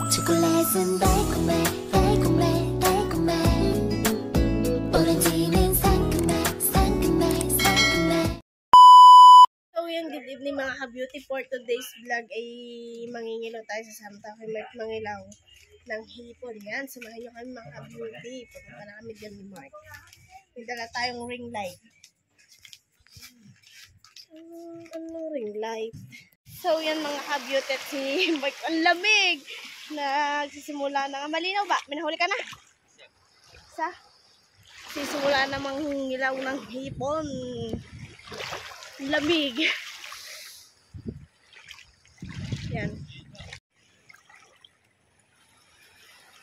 초콜릿은 달콤해 달콤해 달콤해 오렌지는 상큼해 상큼해 상큼해. So yung good evening mga ka-beauty, for today's vlog ay mangingilaw tayo sa Santa Fe Mark, mangilaw ng hipon. Yan, samahan nyo kami mga ka-beauty. Pupunta na kami dyan ni Mark. May dala tayong ring light. Anong ring light? So yan mga ka-beauty at si Mark, ang lamig! Nagsisimula na nga. Malinaw ba? Minahuli ka na? Sa? Sisimula na manghilaw ng hipon. Lamig. Yan.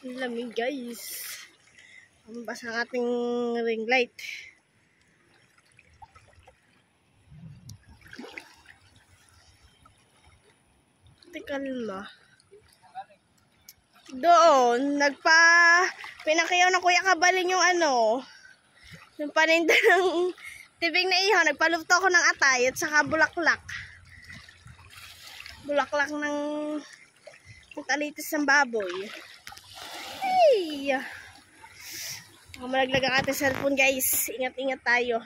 Lamig guys. Pambasa ang ating ring light. Kalma. Doon, pinakayaw ng Kuya Kabalin yung yung paninda ng tibing na iho. Nagpalupto ako ng atay at saka bulaklak. Bulaklak ng talitis ng baboy. Ay! Ako malaglag ang ating cellphone guys. Ingat-ingat tayo.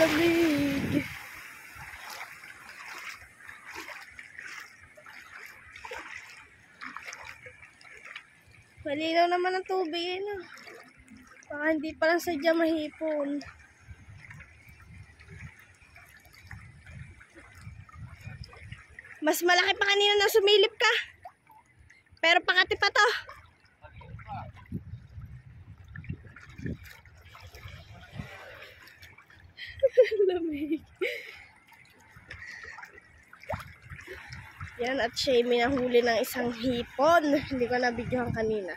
Lamig. Malinaw naman ang tubig, baka hindi pa lang sadya mahipon. Mas malaki pa kanina na sumilip ka. Pero pakati pa to. Lamig. Yan, at siya may nahuli ng isang hipon. Hindi ko nabidyohan kanina.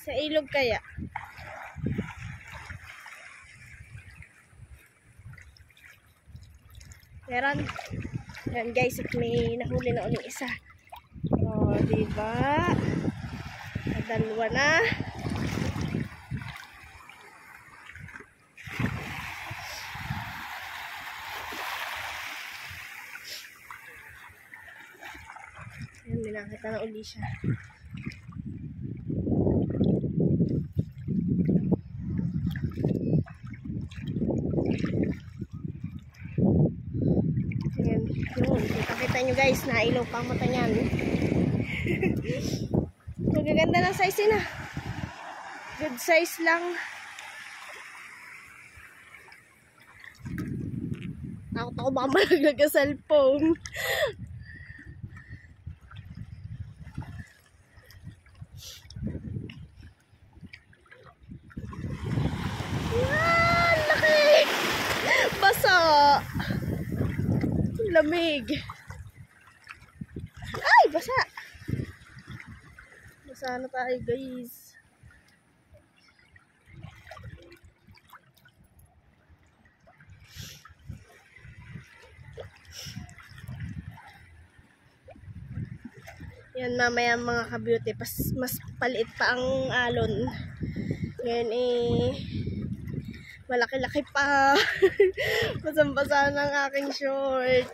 Sa ilog kaya. Meron. Yan guys, at may nahuli na uling isa. O, diba? Dalawa na. Yan, minakita na uli siya. Yan, yun. Kita nyo guys, nailaw pa ang mata niyan. Magaganda ng size yun Good size lang. Takot ako baka malaglag ang cellphone. Yan! Laki! Basa! Lamig! Ay! Basa! Basa na tayo guys. Yan mamaya mga ka-beauty, mas paliit pa ang alon. Ngayon malaki-laki pa. Basang-basa ng aking short.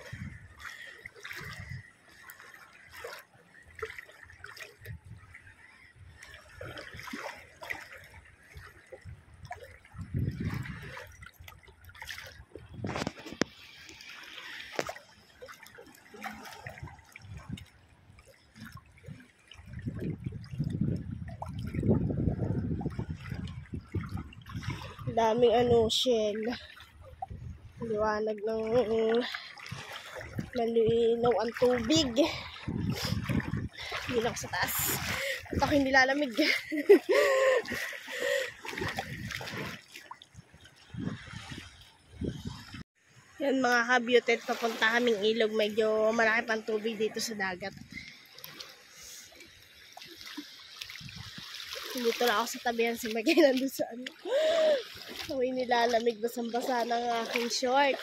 Daming shell. Liwanag ng malinaw ang tubig. Hindi lang sa taas. At ako hindi lalamig. Yan mga ka-beauty, papunta kaming ilog. Medyo malaki pang tubig dito sa dagat. Dito lang ako sa tabihan si Magay nandun sa Ako'y nilalamig, basang-basa ng aking short.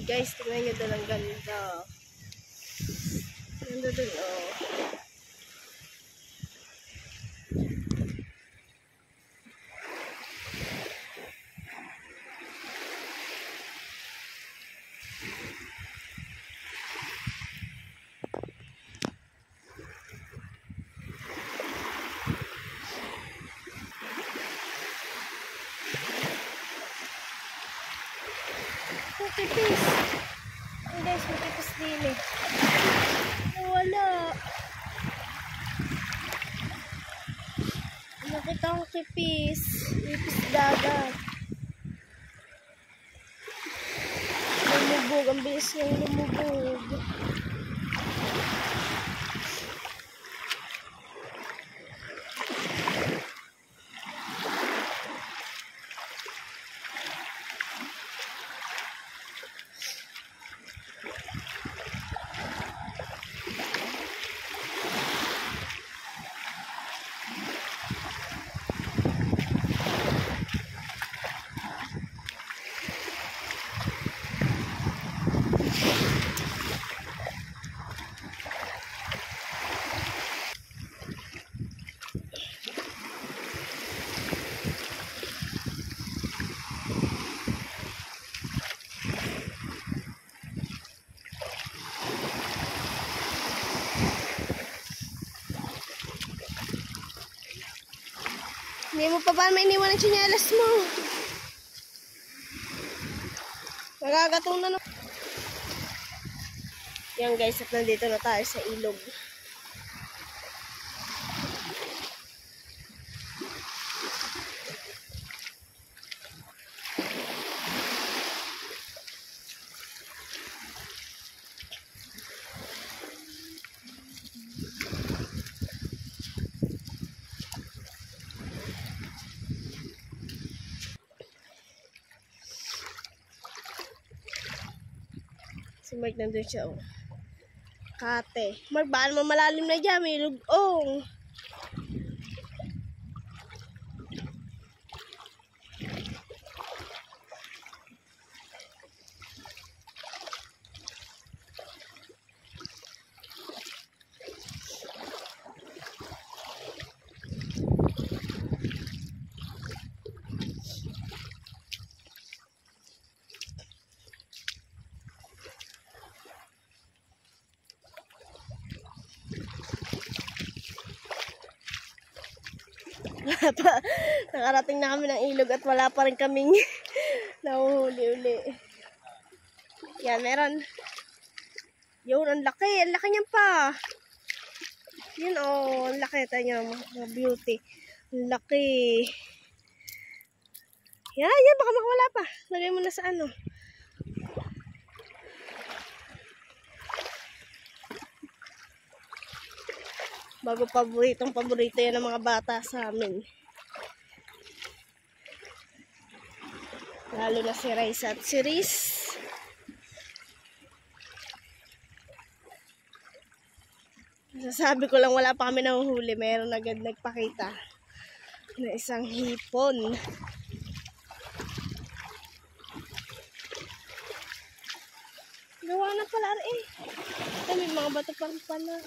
Guys, tingnan nyo doon ang ganda. Ganda doon, oh. Matipis. Ay guys, matipis din eh. Wala. Nakita akong kipis. Kipis dagat. Lumubog. Ang bilis niyang lumubog. Hindi mo pa ba mainiwan ang tsinelas mo? Nagagatong na no. Yan guys, at nandito na tayo sa ilog. Si Mark nandun siya, oh. Kate. Mark, baan mo malalim na dyan? May lugong. Nakarating na kami ng ilog at wala pa rin kaming nahuhuli-uli. Yan, meron. Yun, ang laki. Ang laki niyan pa. Yun, oh. Ang laki. Tayo niya, mga beauty. Ang laki. Yan. Baka makawala pa. Lagay mo na sa ano. Bago paborito yan ng mga bata sa amin. Lalo na si Raisa at si Riz. Sasabi ko lang wala pa kami nahuhuli. Meron agad nagpakita na isang hipon. Gawa na pala eh. May mga bato pa rin pala.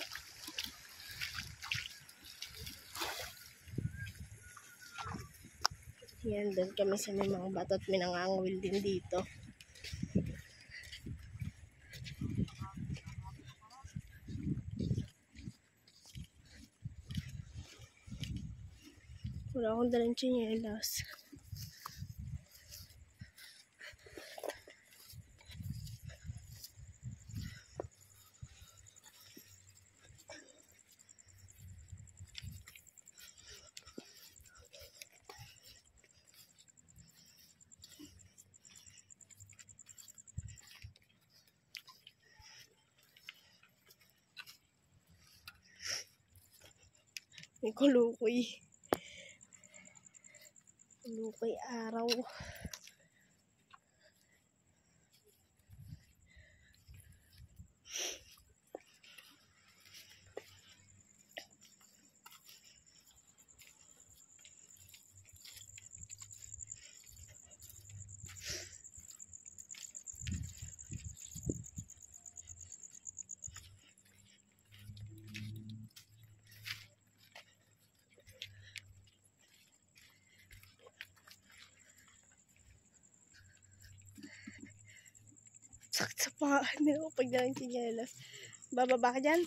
Yan, doon kami sa may mga bato at may nangangawil din dito. Wala akong dalang tsinelas. May kulukoy. Kulukoy araw. Sakit sa paa. Hindi ako pagdalang tsinelas. Bababa ka dyan?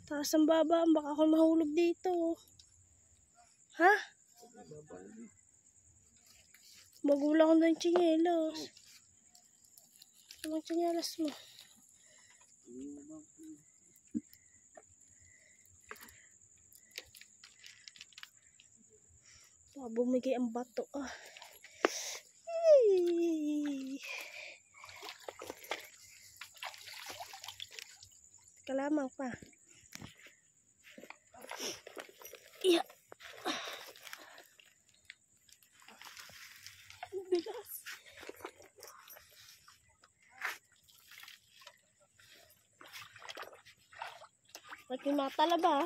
Taas ang baba. Baka ako mahulog dito. Ha? Magulang ko ng tsinelas. Anong tsinelas mo? Bumigay ang bato. Ay. Kalamang pa. Iya. Bigas. Lagi mga talaba.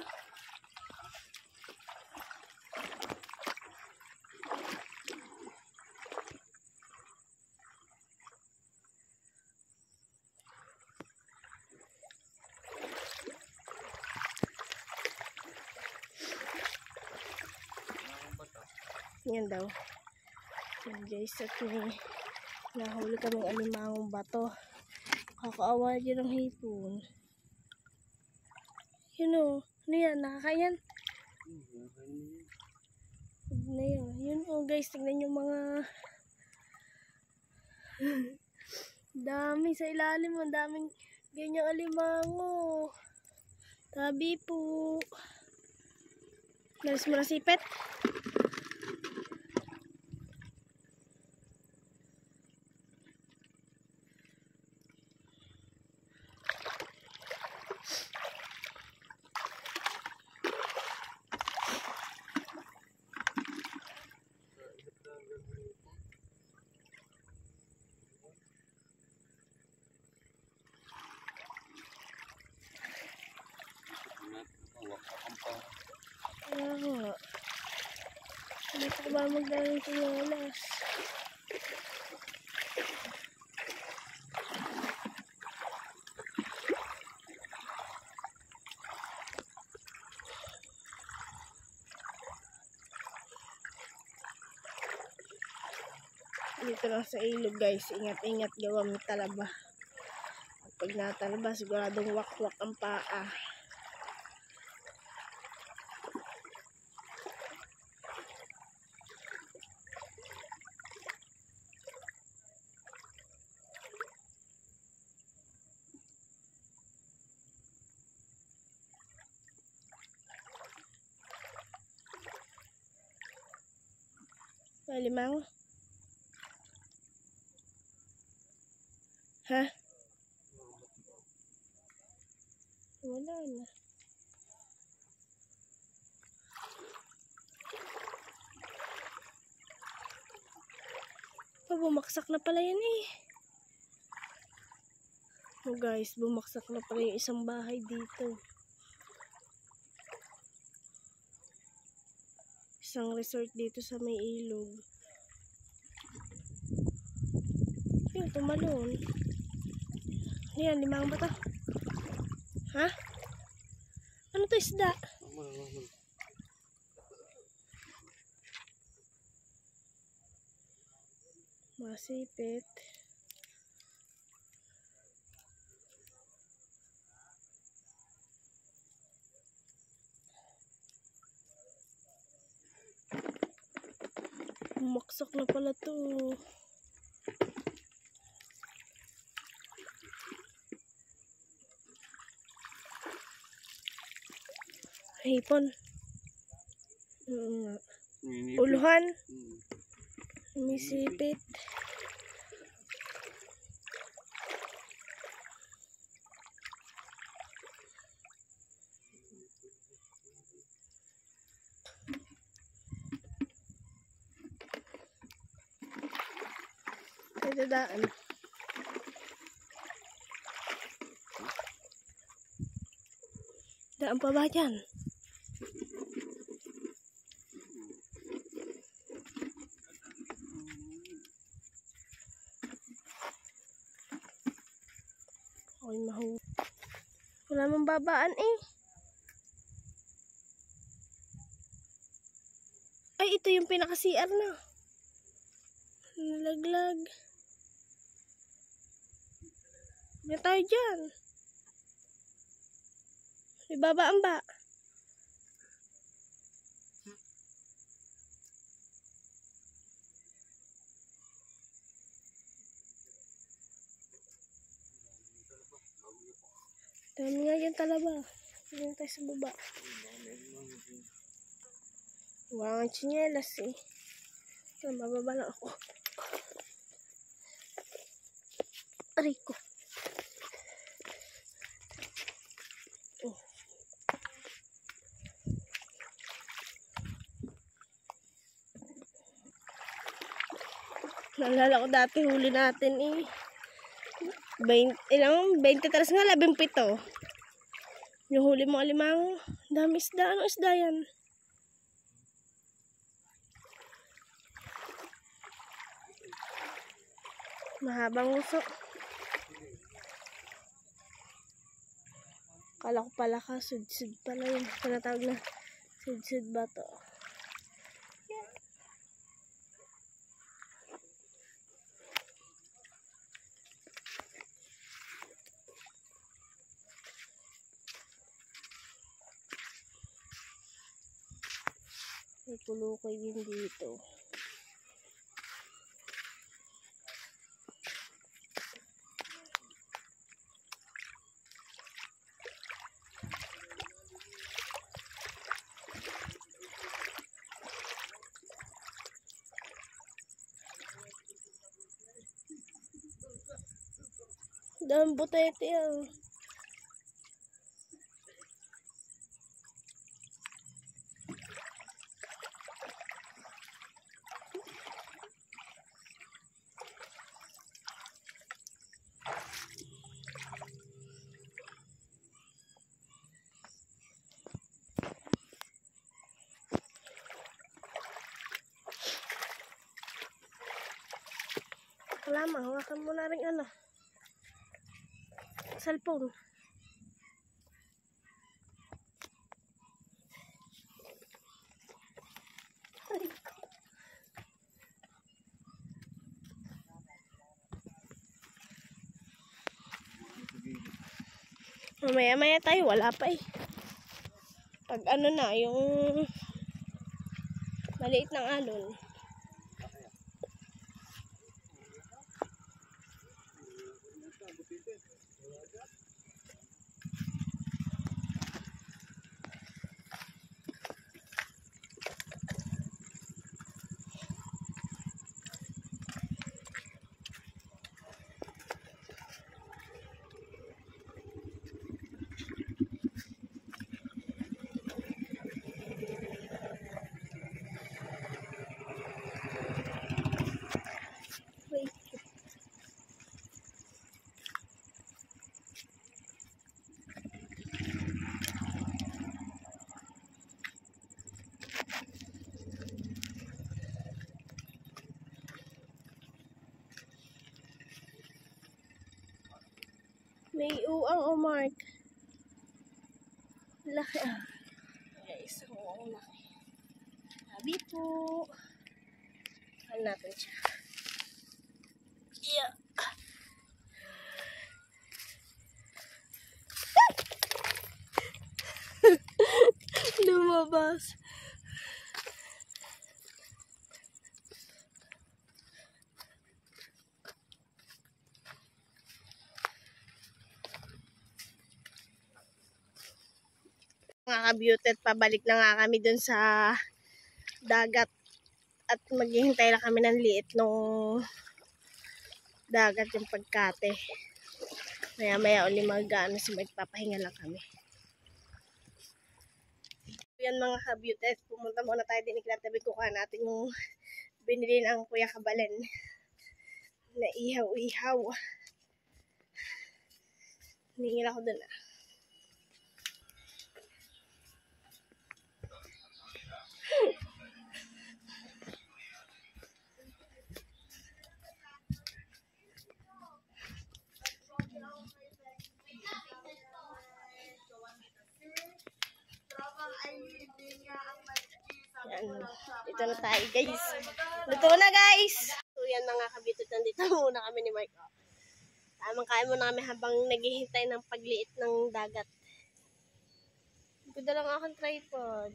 Yan daw. Yan guys, at nahuli kami alimangong bato. Kakaawa dyan ang hipon. Yun o. Ano yan? Nakakayan? Ano yan? Yun o guys. Tignan yung mga dami sa ilalim. Ang daming ganyang alimango. Tabi po. Nalis mo na sipet. Hindi ko ba magdalang tsinelas? Dito lang sa ilog guys. Ingat-ingat gawa may talaba. At pag natalaba, siguradong wak-wak ang paa. Malimang? Ha? Wala na. Bumaksak na pala yan eh. Oh guys, bumaksak na pala yung isang bahay dito. Isang resort dito sa may ilog. Yung tumalon. Ayan, limang ba to? Ha? Ano to, isda? Masipit. Bumaksak na pala to. Hipon. Uluhan. Misipit. Dadaan. Daan pa ba dyan? Ako'y mahuli. Wala mang babaan eh. Ay, ito yung pinaka-CR na. Nalaglag. Huwag tayo dyan. May babaan ba? Dami nga dyan talaba. Dito tayo sa baba. Wala nga tsinelas eh. Mababa lang ako. Aray ko. Oh. Naalala ko dati huli natin eh. 23 nga, 17. Yung huli mo alimang dami isda. Anong isda yan? Mahabang uso. Kala ko pala ka, sud-sud pala yung tinatawag na sud-sud ba to? May kulukoy din dito. Dami butete yan. Lamang, hawakan mo na rin ano. Cellphone. Mamaya-maya tayo, wala pa eh. Pag ano na, yung maliit ng alon. May uang o mark. Laki ah. Guys, uang laki. Sabi po. Saan natin siya? Yeah. Lumabas. Mga ka-beauted, pabalik na nga kami dun sa dagat at maghihintay lang kami ng liit nung dagat yung pagkate. Maya-maya uli mag-ano, magpapahinga lang kami. Yan mga ka-beauted, pumunta muna tayo din, ikinatabi ko ka natin yung binili ng Kuya Kabalen na ihaw-ihaw. Ningin ako dun ah. Yan. Dito na tayo, guys. Luto na, guys. So, yan mga kabitot. Nandito muna kami ni Mark. Tamang kain muna kami habang naghihintay ng pagliit ng dagat. Ganda lang akong tripod.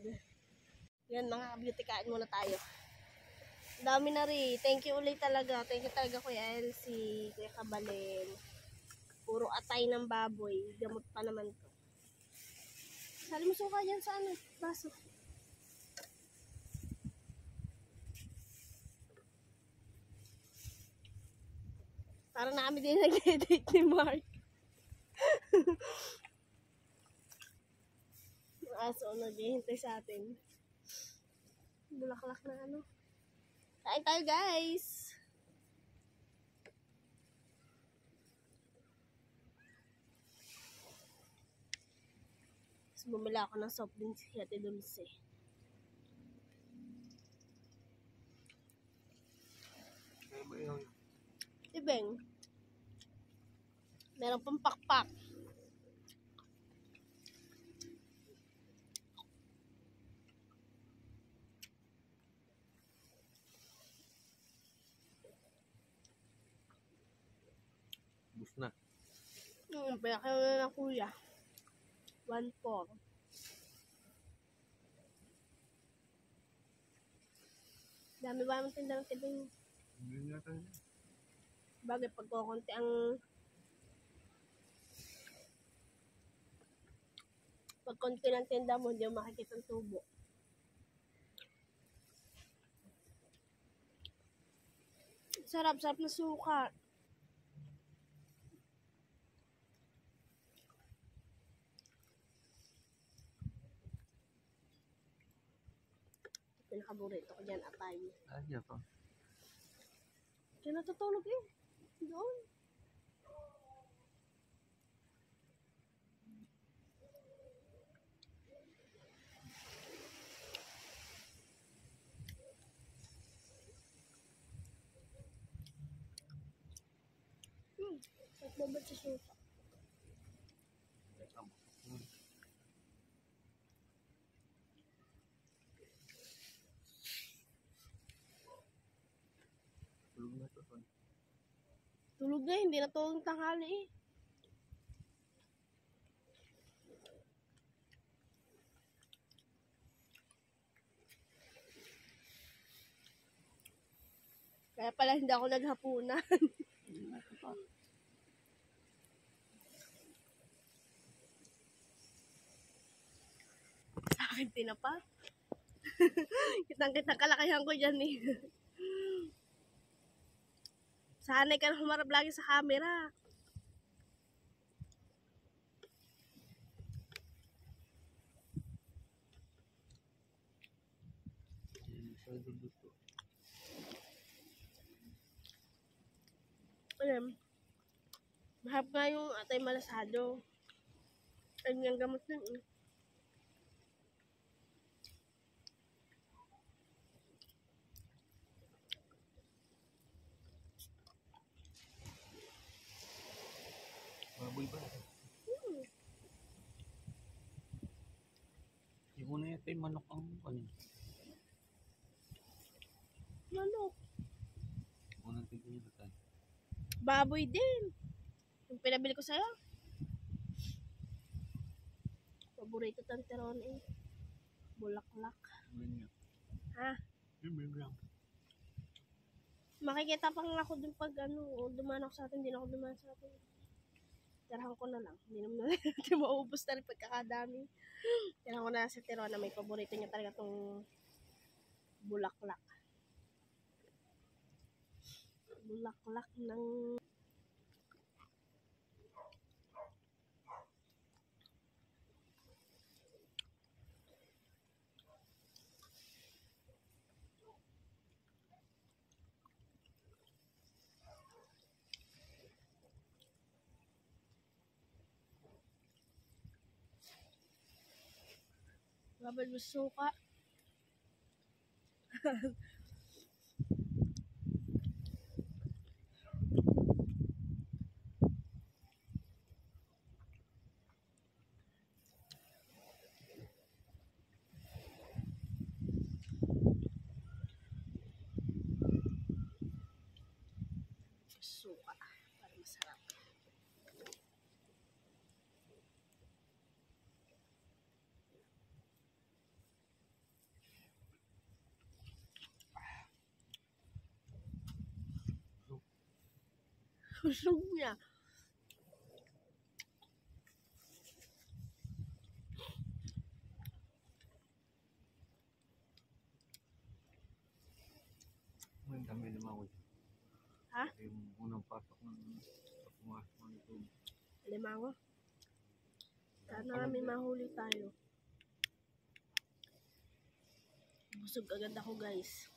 Yan mga kabitot. Kain muna tayo. Dami na rin. Thank you ulit talaga. Thank you talaga Kuya Elsie, Kuya Kabalin. Puro atay ng baboy. Gamot pa naman to. Sali mo suka dyan sa ano, baso. Parang na kami din nag-edit ni Mark. Yung aso naghihintay sa atin. Bulaklak na ano. Kain tayo, guys! Tapos bumili ako ng soft drinks si Ate Dulce. Ibeng. Meron pang pakpak. Bus na. Pinakain na ng kuya. 1.4. Dami ba naman tinda ng tibing? Hindi nga tayo. Bagay pagkukunti pag konti ng tinda mo, hindi mo makikita ang tubo. Sarap na suka. Pinakaburito ko dyan, atay. Ayan pa. Diyan natutulog eh. Doon. Nagbabad sa suka. Tulog na to. Tulog na, hindi na tulog tanghali eh. Kaya pala hindi ako naghapunan. Sa akin tinapa. Kitang-kitang kalakihan ko dyan eh. Sanay ka na humarap lagi sa camera. Alam, mahap nga yung atay malasado. Ayun yung gamot nun eh. Baboy ba? Hindi mo na yata yung manok ang ano. Manok. Unang tignan nyo na tayo. Baboy din. Yung pinabili ko sa'yo. Paborito tanteron eh. Bulaklak. Ganyan. Ha? Yung lang. Makikita pa nga ako dun pag ano, dumaan ako sa atin, hindi na ako dumaan sa atin. Tirahan ko na lang. Hindi naman natin maubos na rin pagkakadami. Tirahan ko na lang sa Tirona. May paborito niya talaga itong bulaklak. Bulaklak ng... Babal mo suka. Sarap. Busog niya. Ang dami naman ako. Ha? Yung unang pasok ng pumasok ng ito. Limango. Sana may mahuli tayo. Busog agad ako, guys.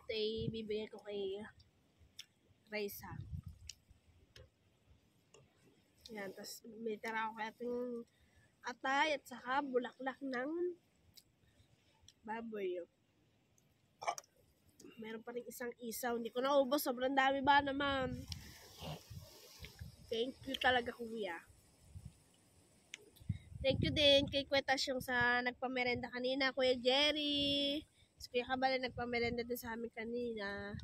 Ito ay bibigay ko kay Raisa. Yan, tapos may tira ako kay ating atay at saka bulaklak ng baboy. Meron pa rin isang isaw. Hindi ko naubos. Sobrang dami ba naman. Thank you talaga, kuya. Thank you din kay Kwetasyong sa nagpamerenda kanina. Kuya Jerry. Si Kuya Kabala nagpamerenda din sa amin kanina.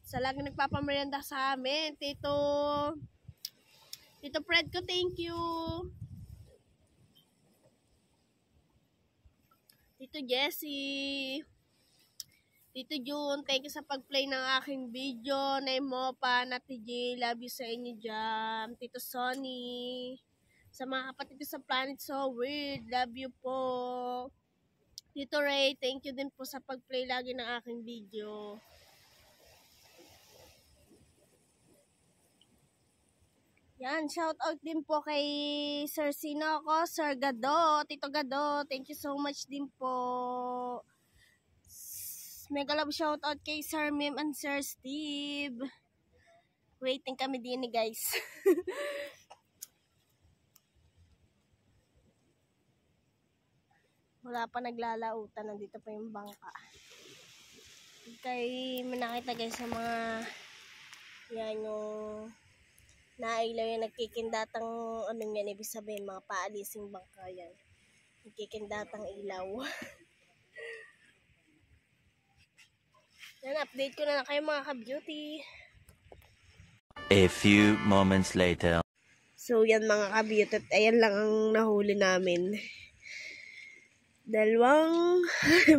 Sa lagi nagpapamerenda sa amin. Tito Fred ko, thank you. Tito Jessie. Tito June, thank you sa pag-play ng aking video. Naimopa, Nati J, love you sa inyo dyan. Tito Sonny. Sa mga kapatid ko sa Planet So Weird, love you po. Tito Ray, thank you din po sa pag-play lagi ng aking video. Yan, shout out din po kay Sir Sino ko, Sir Gado, Tito Gado, thank you so much din po. Mega love shout out kay Sir Mim and Sir Steve. Waiting kami din guys. Wala pa naglalautan, nandito pa yung bangka. Kay nakita guys sa mga yan yung nailaw yung nagkikindatang ano yan, ibig sabihin mga paalising bangka yan. Nagkikindatang ilaw. Yan, update ko na lang kayo mga ka-beauty. A few moments later. So yan mga ka-beauty, ayan lang ang nahuli namin. 2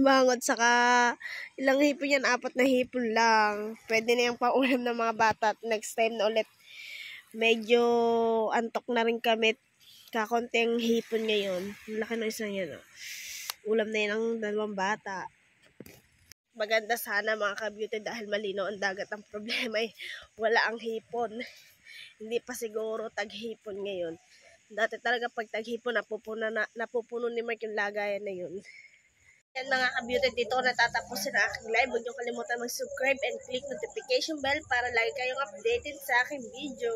bangot, saka ilang hipon yan, 4 na hipon lang. Pwede na yung paulam ng mga bata at next time na ulit. Medyo antok na rin kami. Kakonting hipon ngayon. Laki ng isang yan. Oh. Ulam na yan ng 2 bata. Maganda sana mga ka-beauty dahil malinaw ang dagat. Ang problema ay wala ang hipon. Hindi pa siguro tag-hipon ngayon. Dati talaga pag tag-hipon, napupuno ni Mark yung lagayan na yun. Yan mga ka-beauty, dito natatapusin ang aking live. Huwag niyo kalimutan mag-subscribe and click notification bell para lagi kayong updated sa aking video.